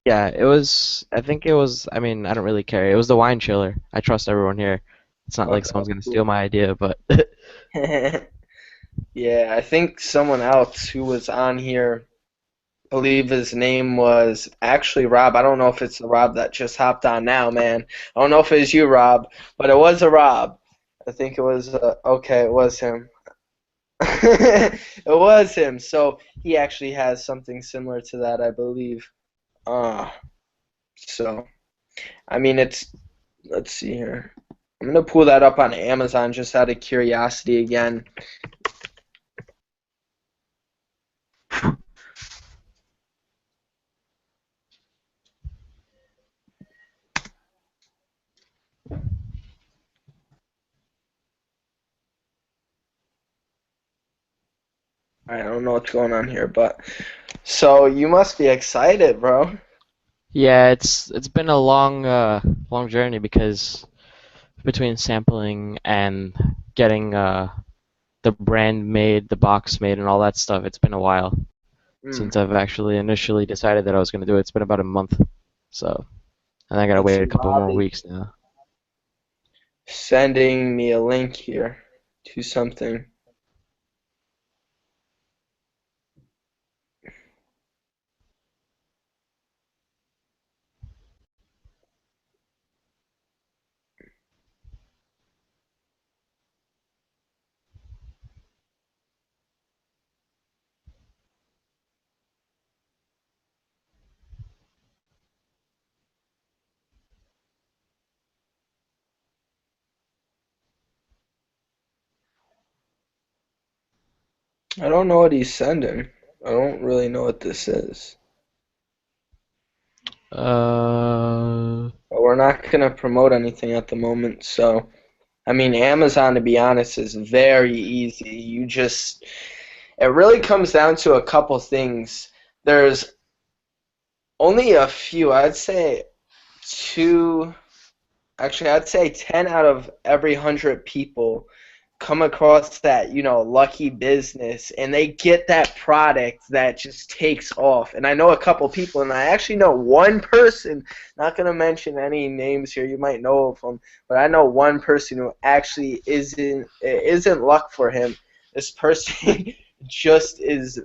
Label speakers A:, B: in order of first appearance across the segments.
A: Yeah, it was. I think it was. I mean, I don't really care. It was the wine chiller. I trust everyone here. It's not like
B: Okay,
A: someone's gonna steal
B: cool.
A: my idea, but
B: Yeah, I think someone else who was on here, believe his name was actually Rob. I don't know if it's the Rob that just hopped on now, man. I don't know if it was you, Rob, but it was a Rob. I think it was, okay, it was him. It was him. So he actually has something similar to that, I believe. Uh, so, I mean, let's see here. I'm gonna pull that up on Amazon just out of curiosity again. I don't know what's going on here, but so you must be excited, bro.
A: yeah, it's been a long journey because between sampling and getting the brand made, the box made, and all that stuff, it's been a while
B: Hmm.
A: since I've actually initially decided that I was gonna do it. It's been about a month, so and I gotta
B: Let's
A: wait
B: see.
A: a couple
B: Rob
A: more
B: is
A: weeks now.
B: sending me a link here to something. I don't know what he's sending. I don't really know what this is.
A: Uh,
B: But we're not gonna promote anything at the moment, so I mean, Amazon, to be honest, is very easy. It really comes down to a couple things. There's only a few, I'd say two, actually, I'd say 10 out of every 100 people come across that, lucky business and they get that product that just takes off. And I know a couple people, and I actually know one person, not going to mention any names here, you might know of them, but I know one person who actually isn't luck for him. This person just is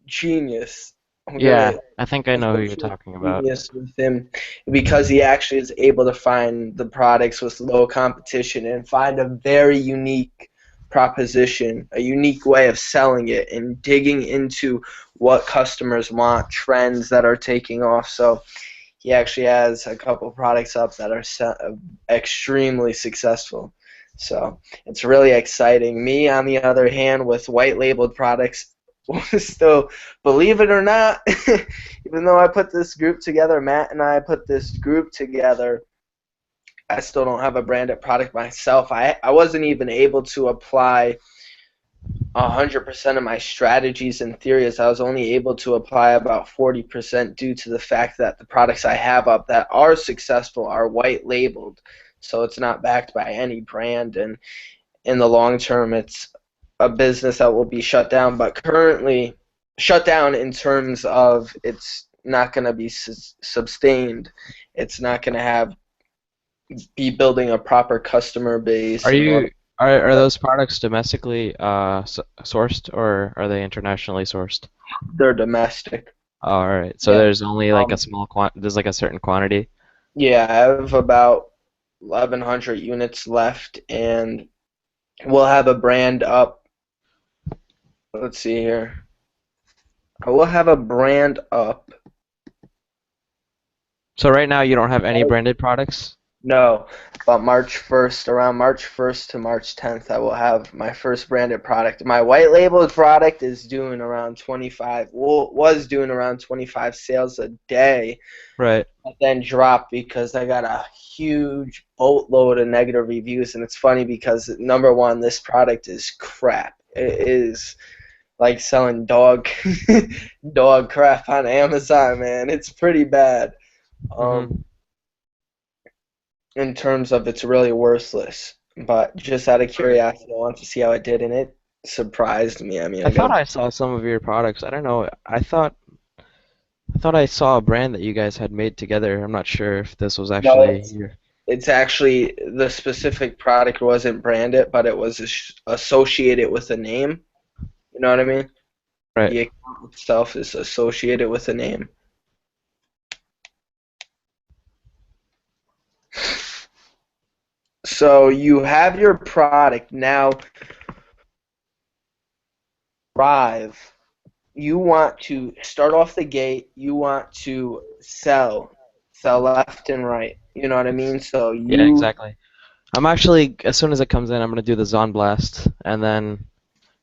B: genius.
A: yeah,
B: Okay,
A: I think I know who you're
B: essentially
A: talking about.
B: genius with him because he actually is able to find the products with low competition and find a very unique proposition, a unique way of selling it and digging into what customers want, trends that are taking off. So he actually has a couple products up that are extremely successful. So it's really exciting. Me, on the other hand, with white labeled products, still, believe it or not, even though I put this group together, Matt and I put this group together, I still don't have a branded product myself. I wasn't even able to apply 100% of my strategies and theories. I was only able to apply about 40% due to the fact that the products I have up that are successful are white labeled. So it's not backed by any brand. And in the long term, it's a business that will be shut down. But currently, shut down in terms of it's not going to be sustained. It's not going to be building a proper customer base
A: Are
B: in order
A: you are
B: to
A: those products domestically sourced or are they internationally sourced?
B: they're domestic.
A: All right. So
B: Yeah.
A: there's only like a
B: Um,
A: small there's like a certain quantity.
B: Yeah, I have about 1,100 units left, and we'll have a brand up. Let's see here. I will have a brand up.
A: So right now you don't have any branded products?
B: No, but March 1st, around March 1st to March 10th, I will have my first branded product. My white labeled product is doing around 25, well, was doing around 25 sales a day,
A: Right.
B: but then dropped because I got a huge boatload of negative reviews. And it's funny because, number one, this product is crap. It is like selling dog dog crap on Amazon, man. It's pretty bad.
A: hmm
B: Um, in terms of it's really worthless. But just out of
A: Right.
B: curiosity, I want to see how it did, and it surprised me. I mean,
A: I
B: I
A: thought
B: got
A: I saw some of your products. I don't know. I thought I thought I saw a brand that you guys had made together. I'm not sure if this was
B: No,
A: actually your.
B: it's actually the specific product wasn't branded, but it was associated with a name. You know what I mean?
A: Right.
B: The account itself is associated with a name. So you have your product now. Thrive. You want to start off the gate. You want to sell left and right. You know what I mean? So
A: Yeah,
B: you
A: exactly. I'm actually, as soon as it comes in, I'm gonna do the Zon Blast and then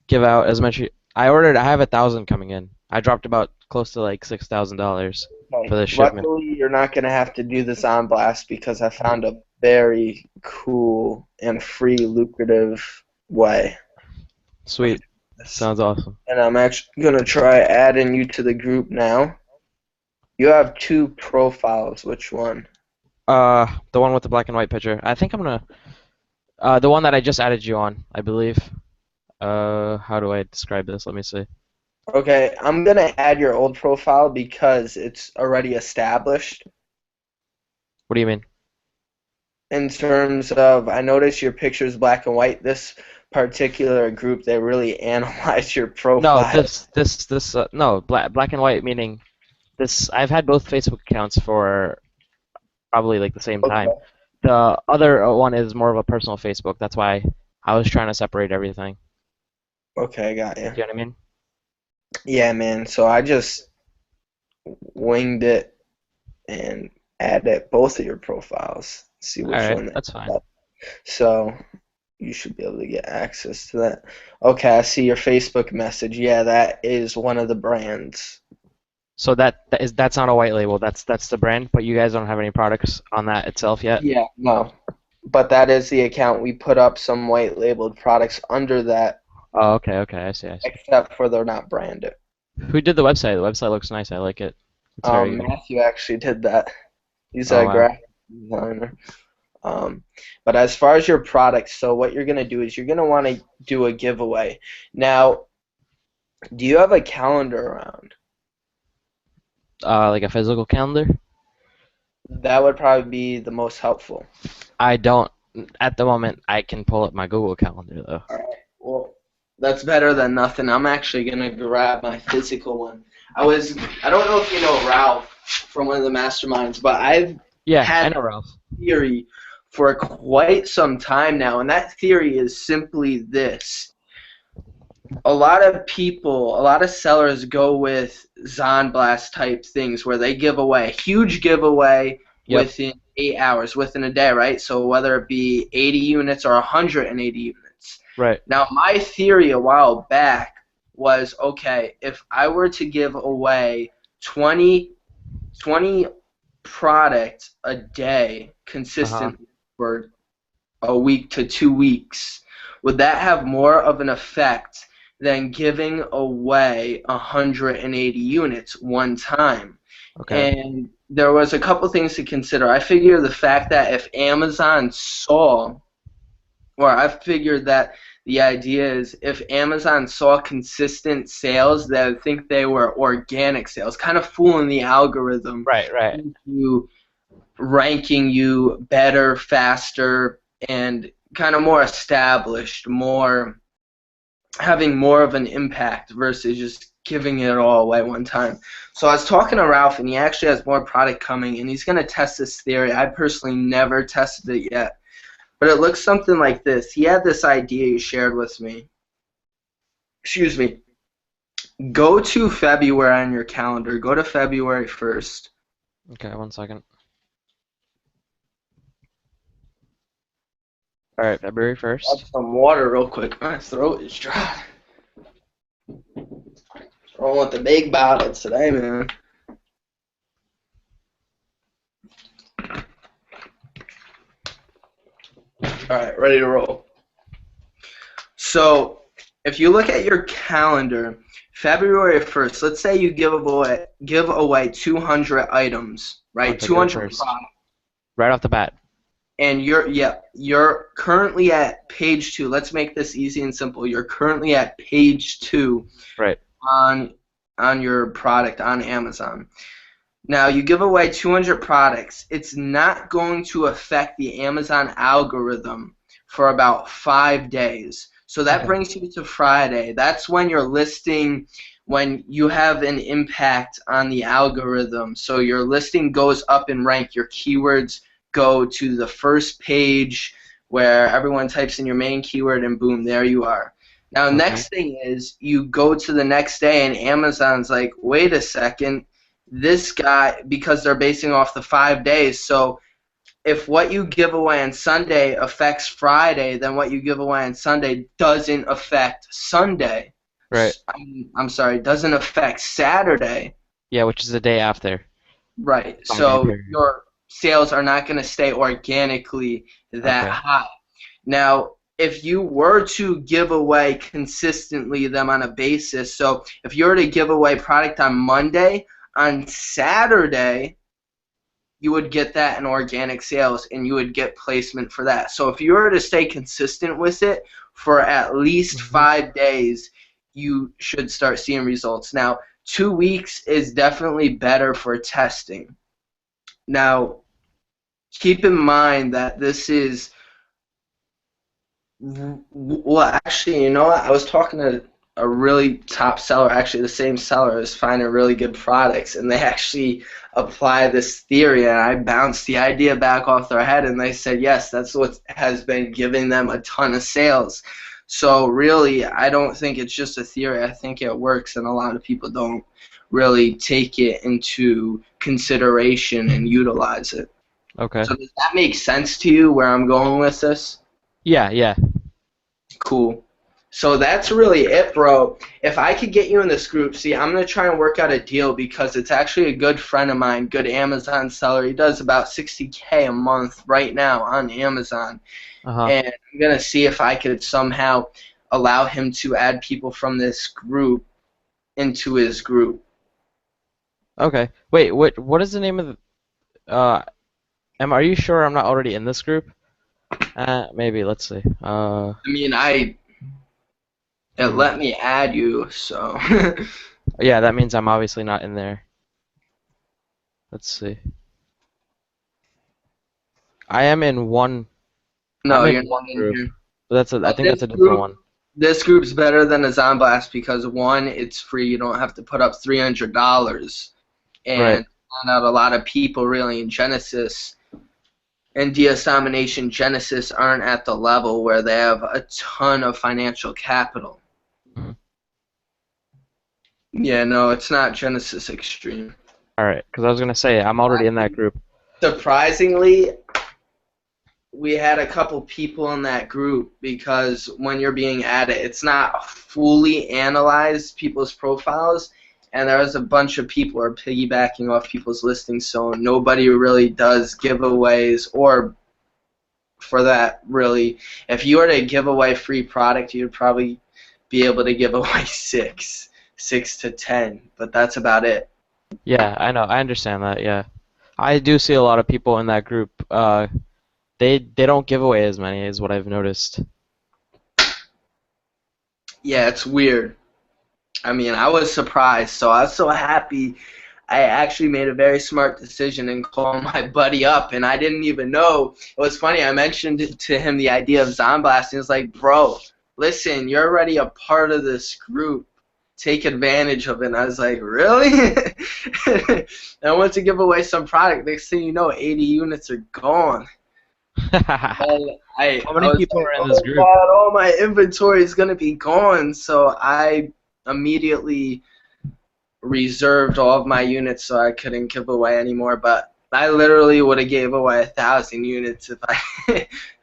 A: give out as much. I have 1,000 coming in. I dropped about close to like $6,000 for
B: okay.
A: this shipment.
B: Luckily, you're not gonna have to do this on blast because I found a very cool and free, lucrative way of
A: Sweet.
B: doing this.
A: Sounds awesome.
B: And I'm actually gonna try adding you to the group now. You have two profiles. Which one?
A: The one with the black and white picture. I think I'm gonna. The one that I just added you on, I believe. How do I describe this? Let me see.
B: Okay, I'm gonna add your old profile because it's already established.
A: What do you mean?
B: In terms of, I noticed your picture is black and white. This particular group, they really analyzed your
A: No,
B: profile.
A: no, black and white meaning this. I've had both Facebook accounts for probably like the same time.
B: Okay.
A: The other one is more of a personal Facebook. That's why I was trying to separate everything.
B: Okay, got you.
A: Do you know what I mean?
B: Yeah, man. So I just winged it and added both of your profiles. See
A: All
B: which
A: right,
B: one they
A: that's fine.
B: got. So you should be able to get access to that. Okay, I see your Facebook message. Yeah, that is one of the brands.
A: So that's not a white label. That's the brand, but you guys don't have any products on that itself yet.
B: Yeah, no. But that is the account. We put up some white labeled products under that,
A: Oh, okay, okay, I see, I see.
B: except for they're not branded.
A: Who did the website? The website looks nice. I like it. It's very good.
B: Matthew actually did that. He's
A: Oh
B: a
A: wow.
B: graphic designer. Um, but as far as your products, so what you're gonna do is you're gonna want to do a giveaway. Now, do you have a calendar around?
A: Like a physical calendar?
B: That would probably be the most helpful.
A: I don't. At the moment, I can pull up my Google Calendar though.
B: All right. Well, that's better than nothing. I'm actually gonna grab my physical one. I don't know if you know Ralph from one of the masterminds, but I've
A: Yeah, I
B: had
A: know Ralph.
B: theory for quite some time now, and that theory is simply this. A lot of people, a lot of sellers go with Zonblast type things where they give away a huge giveaway
A: Yep.
B: within 8 hours, within a day, right? So whether it be 80 units or 180 units.
A: Right.
B: Now, my theory a while back was, okay, if I were to give away 20 product a day
A: Uh-huh.
B: consistently for a week to 2 weeks, would that have more of an effect than giving away 180 units one time?
A: Okay.
B: And there was a couple things to consider. I figure the fact that if Amazon saw, or I figured that the idea is if Amazon saw consistent sales, they would think they were organic sales, kind of fooling the algorithm
A: Right, right.
B: into ranking you better, faster, and kind of more established, more having more of an impact versus just giving it all away one time. So I was talking to Ralph, and he actually has more product coming, and he's going to test this theory. I personally never tested it yet, but it looks something like this. He had this idea he shared with me. Excuse me. Go to February on your calendar. Go to February 1st.
A: Okay, one second. All right, February
B: Have
A: 1st.
B: some water real quick. My throat is dry. I don't want the big bottles today, man. All right, ready to roll. So, if you look at your calendar, February 1st, let's say you give away 200 items,
A: On
B: right?
A: February
B: 200
A: 1st.
B: products.
A: Right off the bat.
B: And you're currently at page 2. Let's make this easy and simple. You're currently at page 2
A: Right.
B: on on your product on Amazon. Now, you give away 200 products. It's not going to affect the Amazon algorithm for about 5 days. So that
A: Okay.
B: brings you to Friday. That's when your listing, when you have an impact on the algorithm. So your listing goes up in rank. Your keywords go to the first page where everyone types in your main keyword, and boom, there you are. Now,
A: Okay.
B: next thing is you go to the next day, and Amazon's like, wait a second, this guy, because they're basing off the 5 days. So if what you give away on Sunday affects Friday, then what you give away on Sunday doesn't affect Sunday.
A: Right.
B: I'm sorry, doesn't affect Saturday.
A: Yeah, which is the day after
B: Right.
A: 5 day
B: So
A: period.
B: your sales are not going to stay organically that
A: Okay.
B: high. Now, if you were to give away consistently them on a basis, so if you were to give away product on Monday, on Saturday, you would get that in organic sales and you would get placement for that. So if you were to stay consistent with it for at least
A: Hmm.
B: 5 days, you should start seeing results. Now, 2 weeks is definitely better for testing. Now, keep in mind that this is well, actually, you know what? I was talking to a really top seller. Actually, the same seller is finding really good products, and they actually apply this theory. And I bounced the idea back off their head, and they said, yes, that's what has been giving them a ton of sales. So really, I don't think it's just a theory. I think it works, and a lot of people don't really take it into consideration and utilize it.
A: Okay.
B: So does that make sense to you where I'm going with this?
A: Yeah, yeah.
B: Cool. So that's really it, bro. If I could get you in this group, see, I'm gonna try and work out a deal because it's actually a good friend of mine, good Amazon seller. He does about 60K a month right now on Amazon,
A: Uh-huh.
B: and I'm gonna see if I could somehow allow him to add people from this group into his group.
A: Okay. Wait, what is the name of the are you sure I'm not already in this group? Maybe, let's see.
B: I mean, it
A: Hmm.
B: let me add you, so
A: Yeah, that means I'm obviously not in there. Let's see. I am in one I'm
B: no,
A: in
B: you're not
A: one
B: in
A: group.
B: here.
A: But I
B: But
A: think that's a different one.
B: this group's better than a Zomblast because one, it's free. You don't have to put up $300,
A: Right.
B: and not a lot of people really in Genesis and DS Domination Genesis aren't at the level where they have a ton of financial capital.
A: Mhm.
B: Yeah, no, it's not Genesis Extreme.
A: All right, because I was gonna say I'm already in that group.
B: Surprisingly, we had a couple people in that group because when you're being added, it's not fully analyzed people's profiles, and there was a bunch of people are piggybacking off people's listings, so nobody really does giveaways or for that really. If you were to give away free product, you'd probably be able to give away six to 10, but that's about it.
A: Yeah, I know. I understand that. Yeah, I do see a lot of people in that group. They don't give away as many as what I've noticed.
B: Yeah, it's weird. I mean, I was surprised, so I was so happy. I actually made a very smart decision and called my buddy up, and I didn't even know. It was funny. I mentioned to him the idea of Zomblast, and he was like, "Bro, listen, you're already a part of this group. Take advantage of it." And I was like, "Really?" And I went to give away some product. Next thing you know, 80 units are gone.
A: How
B: And I
A: many
B: was
A: people
B: like,
A: are in this
B: "Oh
A: group?
B: God, all my inventory is gonna be gone." So I immediately reserved all of my units so I couldn't give away anymore. But I literally would have gave away 1,000 units if I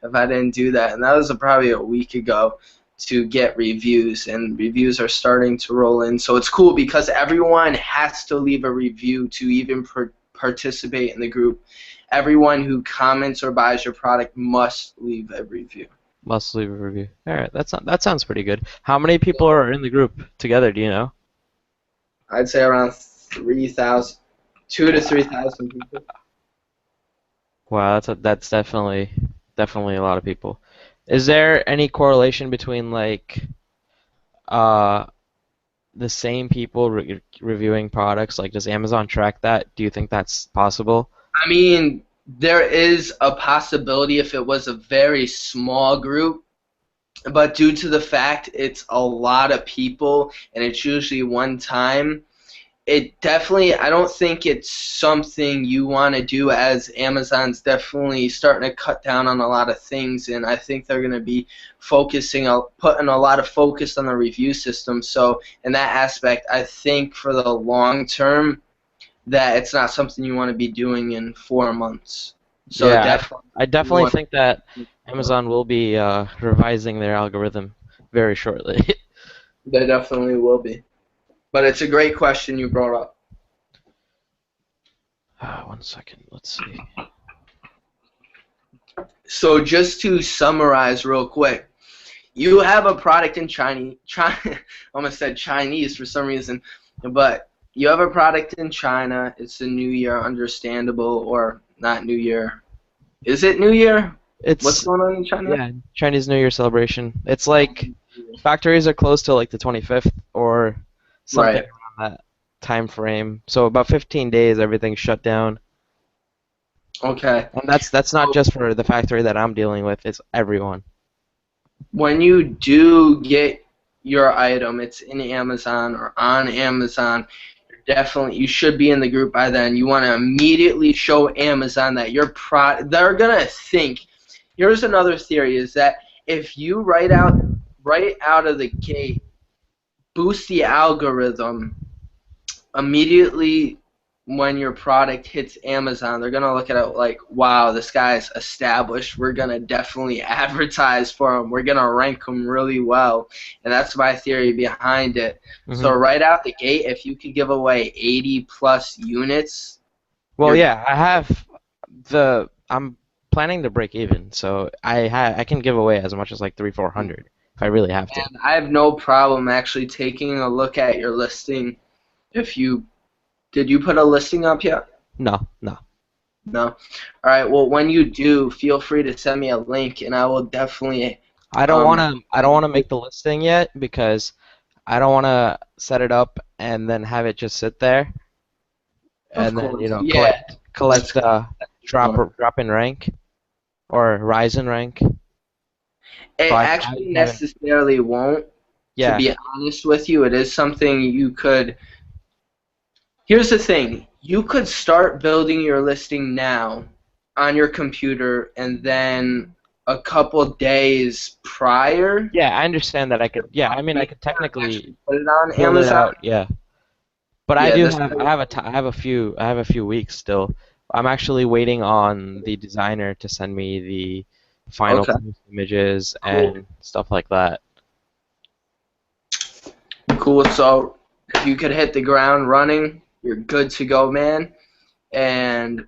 B: if I didn't do that. And that was probably a week ago to get reviews, and reviews are starting to roll in. So it's cool because everyone has to leave a review to even participate in the group. Everyone who comments or buys your product must leave a review.
A: Must leave a review. All right, that sounds pretty good. How many people are in the group together? Do you know?
B: I'd say around 3,000, 2 to 3,000 people.
A: Wow, that's definitely a lot of people. Is there any correlation between like uh the same people reviewing products? Like, does Amazon track that? Do you think that's possible?
B: I mean, there is a possibility if it was a very small group, but due to the fact it's a lot of people and it's usually one time, it definitely, I don't think it's something you want to do, as Amazon's definitely starting to cut down on a lot of things, and I think they're going to be putting a lot of focus on the review system. So in that aspect, I think for the long term that it's not something you want to be doing in 4 months. So
A: Yeah,
B: definitely
A: I
B: you
A: definitely
B: want
A: think that Amazon will be revising their algorithm very shortly.
B: they definitely will be. But it's a great question you brought up.
A: One second, let's see.
B: So just to summarize real quick, you have a product in Chinese, almost said Chinese for some reason, but you have a product in China. It's the New Year, understandable, or not New Year. Is it New Year? What's
A: It's
B: going on in China?
A: Yeah, Chinese New Year celebration. It's like factories are closed till like the 25th or something
B: Right.
A: around that time frame. So about 15 days, everything's shut down.
B: Okay.
A: And that's not just for the factory that I'm dealing with, it's everyone.
B: When you do get your item, it's in Amazon or on Amazon, definitely you should be in the group by then. You want to immediately show Amazon that your product, they're going to think. Here's another theory, is that if you right out of the gate boost the algorithm immediately when your product hits Amazon, they're going to look at it like, wow, this guy's established. We're going to definitely advertise for him. We're going to rank him really well. And that's my theory behind it. So
A: hmm
B: right out the gate, if you could give away 80 plus units,
A: Well,
B: you're
A: yeah, I'm planning to break even, so I can give away as much as like 400 if I really have to.
B: and I have no problem actually taking a look at your listing. If you did you put a listing up yet?
A: No, no.
B: No. All right. Well, when you do, feel free to send me a link, and I will definitely
A: I don't want to make the listing yet because I don't want to set it up and then have it just sit there
B: of
A: and then
B: course. Yeah. That's
A: drop in rank or rise in rank. So
B: it
A: I
B: actually
A: haven't.
B: necessarily won't. To
A: Yeah,
B: be honest with you, it is something you could. Here's the thing: you could start building your listing now on your computer, and then a couple days prior,
A: yeah, I understand that I could. Yeah, I mean I
B: you
A: could
B: can actually
A: technically
B: put it on
A: build it
B: Amazon.
A: out. Yeah, but
B: Yeah.
A: I have a few weeks still. I'm actually waiting on the designer to send me the final
B: Okay.
A: post images
B: Cool.
A: and stuff like that.
B: Cool. So if you could hit the ground running, you're good to go, man. And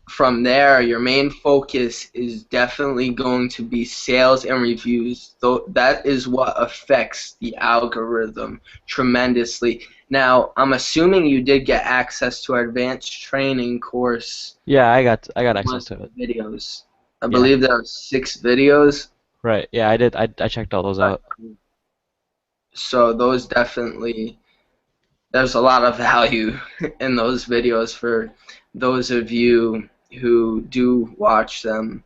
B: from there, your main focus is definitely going to be sales and reviews. Though that is what affects the algorithm tremendously. Now, I'm assuming you did get access to our advanced training course
A: Yeah, I got access
B: with
A: to it.
B: videos. I
A: Yeah,
B: believe there are 6 videos.
A: right. Yeah, I did. I checked all those out.
B: So those definitely, there's a lot of value in those videos for those of you who do watch them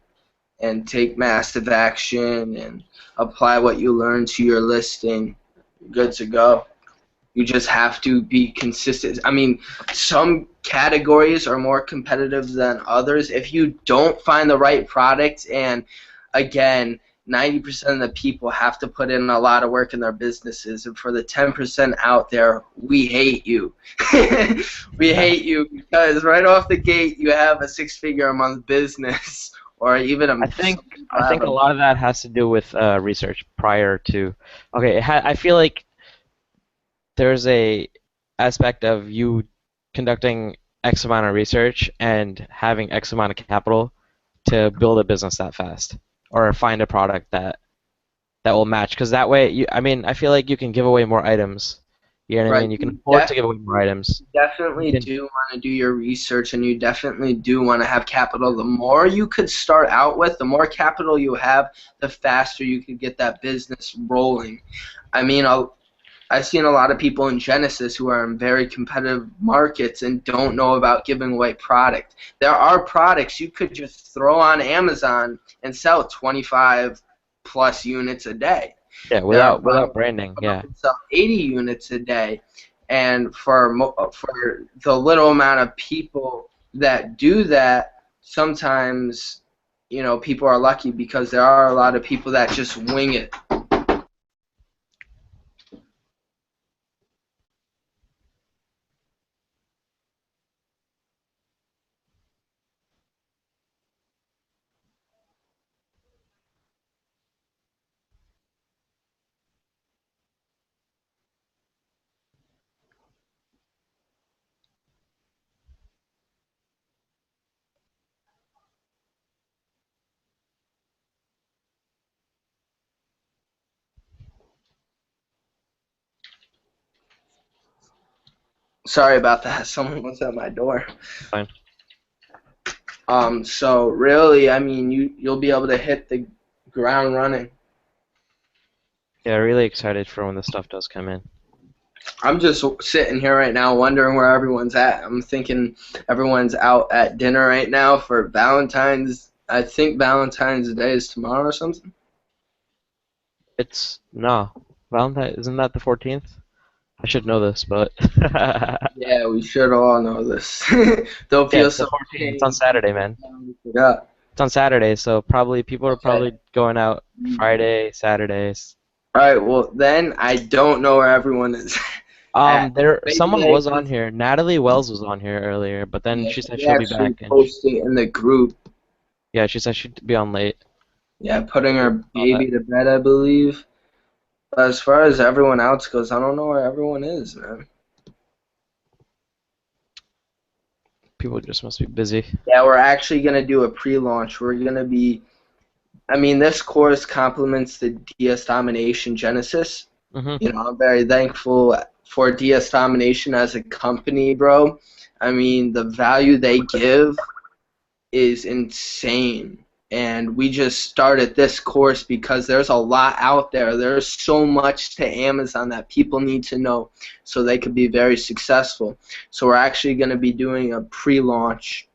B: and take massive action and apply what you learn to your listing. You're good to go. You just have to be consistent. I mean, some categories are more competitive than others. If you don't find the right product, and again, 90% of the people have to put in a lot of work in their businesses, and for the 10% out there, we hate you. We
A: Yeah.
B: hate you because right off the gate, you have a six-figure a month business, or even some people
A: I
B: have
A: think a
B: a.
A: lot of that has to do with research prior to. Okay, I feel like there's a aspect of you conducting X amount of research and having X amount of capital to build a business that fast or find a product that will match. Because that way, I mean, I feel like you can give away more items. You know what I
B: Right.
A: mean? You can afford to give away more items. You
B: Definitely
A: can,
B: do want to do your research, and you definitely do want to have capital. The more you could start out with, the more capital you have, the faster you could get that business rolling. I mean, I've seen a lot of people in Genesis who are in very competitive markets and don't know about giving away product. There are products you could just throw on Amazon and sell 25 plus units a day.
A: Yeah,
B: There are
A: without
B: products
A: branding.
B: that
A: Yeah.
B: can sell 80 units a day, and for the little amount of people that do that, sometimes people are lucky because there are a lot of people that just wing it. Sorry about that. Someone was at my door.
A: Fine.
B: So really, I mean, you'll be able to hit the ground running.
A: Yeah, really excited for when the stuff does come in.
B: I'm just sitting here right now wondering where everyone's at. I'm thinking everyone's out at dinner right now for Valentine's. I think Valentine's Day is tomorrow or something.
A: It's no Valentine. Isn't that the 14th? I should know this, but
B: Yeah, we should all know this. Don't
A: yeah,
B: feel
A: it's the
B: so
A: 14th. It's on
B: ashamed.
A: Saturday, man.
B: We forgot.
A: It's on Saturday, so probably people are
B: Okay.
A: probably going out Friday, Saturdays.
B: All right. Well, then I don't know where everyone is at. Maybe
A: Someone
B: they
A: was on
B: just
A: here. Natalie Wells was on here earlier, but then
B: yeah,
A: she said
B: they
A: she'll be
B: actually
A: back, and
B: posting in the group.
A: yeah, she said she'd be on late.
B: Yeah, putting her
A: All that.
B: baby to bed, I believe. But as far as everyone else goes, I don't know where everyone is, man.
A: People just must be busy.
B: Yeah, we're actually gonna do a pre-launch. We're gonna be. I mean, this course complements the DS Domination Genesis.
A: Mhm.
B: I'm very thankful for DS Domination as a company, bro. I mean, the value they give is insane. And we just started this course because there's a lot out there. There's so much to Amazon that people need to know so they could be very successful. So we're actually going to be doing a pre-launch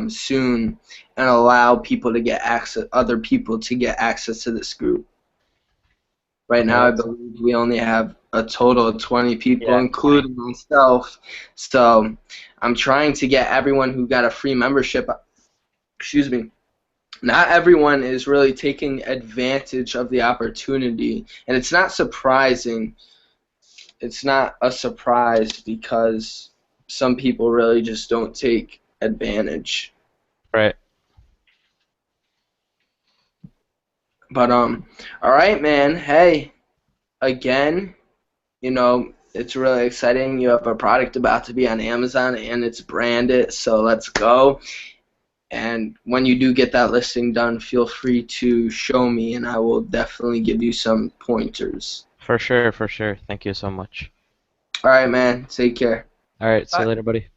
B: soon and allow people to get access, other people to get access to this group. Right
A: Okay,
B: now, I
A: that's
B: believe we only have a total of 20 people,
A: yeah, 20.
B: including myself. So I'm trying to get everyone who got a free membership. Excuse me. Not everyone is really taking advantage of the opportunity, and it's not surprising. It's not a surprise because some people really just don't take advantage.
A: Right.
B: But all right, man. Hey, again, it's really exciting. You have a product about to be on Amazon and it's branded, so let's go. And when you do get that listing done, feel free to show me and I will definitely give you some pointers.
A: For sure, for sure. Thank you so much.
B: All right, man. Take care.
A: All right, see you
B: Bye.
A: later, buddy.